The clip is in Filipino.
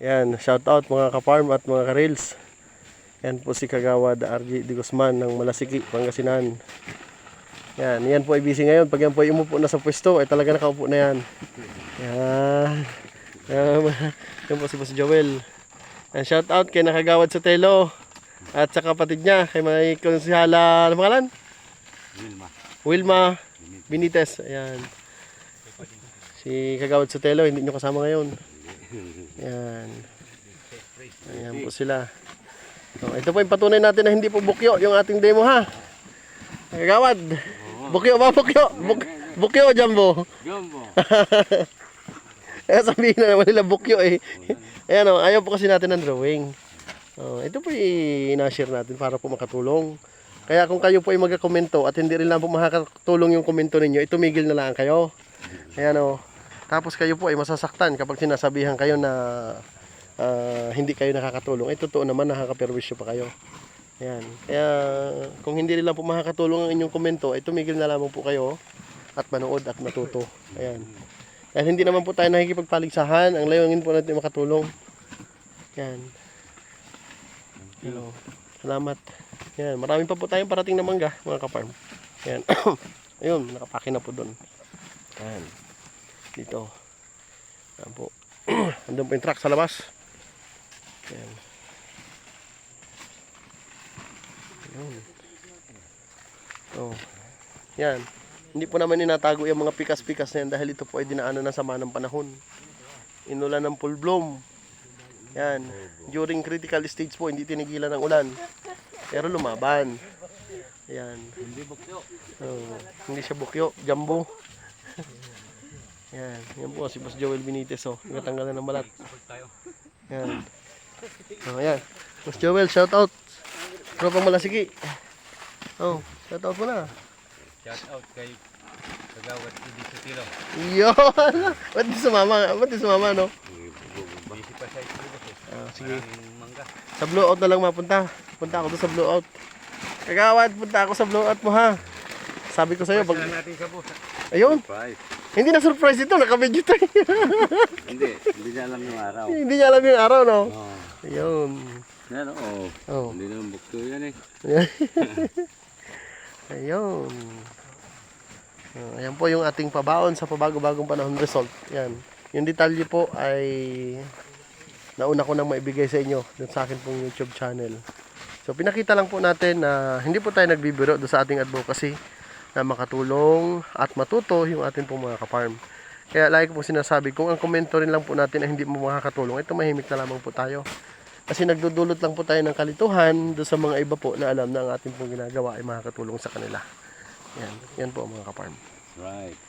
Yan, shout out mga ka-farm at mga ka-reels. Yan po si Kagawad RG de Guzman ng Malasiki, Pangasinan. Yan po ay busy ngayon. Pag yan po ay umupo na sa pwesto, ay talaga nakaupo na yan. Yan po si Boss Joel. Yan, shout out kay Nakagawad Sotelo at sa kapatid niya, kay may konsihala, ano pangalan? Wilma Benitez. Ayan. Si Kagawad Sotelo, hindi nyo kasama ngayon. Yan. Ayan po sila. So, ito po yung patunay natin na hindi po bukyo yung ating demo ha. Kagawad. Bukyo ba? Bukyo o jumbo? Jumbo. Kaya sabihin na naman nila bukyo eh. Ayan o, ayaw po kasi natin ng drawing. Ito po i-share natin para po makatulong. Kaya kung kayo po ay mag-komento at hindi rin lang po makakatulong yung komento ninyo, itumigil na lang kayo. Ayan o. Tapos kayo po ay masasaktan kapag sinasabihan kayo na hindi kayo nakakatulong. Totoo naman nakakaperwisyo pa kayo. Ayan. Kaya kung hindi rin lang po makakatulong ang inyong komento, ay tumigil na lamang po kayo at manood at matuto. Ayan. Kaya hindi naman po tayo nakikipagpaligsahan. Ang layunin po natin makatulong. Ayan. Hello. Salamat. Ayan. Marami pa po tayong parating na mangga, mga ka-farm. Ayan. Ayun, nakapake na po doon. Ayan. Dito. Ayan po. Andun po yung truck sa labas. Ayan. Ayan. Oh. Yan. Hindi po naman inatago yung mga pikas-pikas na yan dahil ito po ay dinaanan ng sama ng panahon. Inulan ng full bloom. Yan. During critical stage po, hindi tinigilan ng ulan. Pero lumaban. Ayan. Hindi bukyo. Oh. Hindi siya bukyo. Jumbo. Yan. Yan po si Boss Joel Benitez. Oh. Nagtanggalan ng balat. Yan. Oh, ayan. Boss Joel, shout out. Tropang Malasiki. Oh, shout out mo na. Shout out kay Kagawad RG Sotelo. Yun! Ba't di sumama? Ba't di sumama, no? Busy pa siya ito. Sige. Mangga. Sa blue out na lang mapunta. Punta ako doon sa blue out. Kagawad, punta ako sa blue out mo, ha? Sabi ko sa'yo, Pagkalan natin sa bus. ayun. Surprise. Hindi na surprise ito. Naka-video tayo. Hindi niya alam yung araw. Hindi niya alam yung araw, no? Oo. Ayun. Yan oo. Oh. Hindi naman bukyo yan eh. Ayun. Ayan po yung ating pabaon sa pabago-bagong panahon result. Yan. Yung detalye po ay nauna ko nang maibigay sa inyo dun sa akin pong YouTube channel. So pinakita lang po natin na hindi po tayo nagbibiro doon sa ating advocacy na makatulong at matuto yung ating pong mga ka-farm. Kaya lagi ko po sinasabi, kung ang komento rin lang po natin ay hindi mo makakatulong, ito mahimik na lamang po tayo. Kasi nagdudulot lang po tayo ng kalituhan doon sa mga iba po na alam na ang ating pong ginagawa ay makakatulong sa kanila. Yan po mga ka-farm. Right.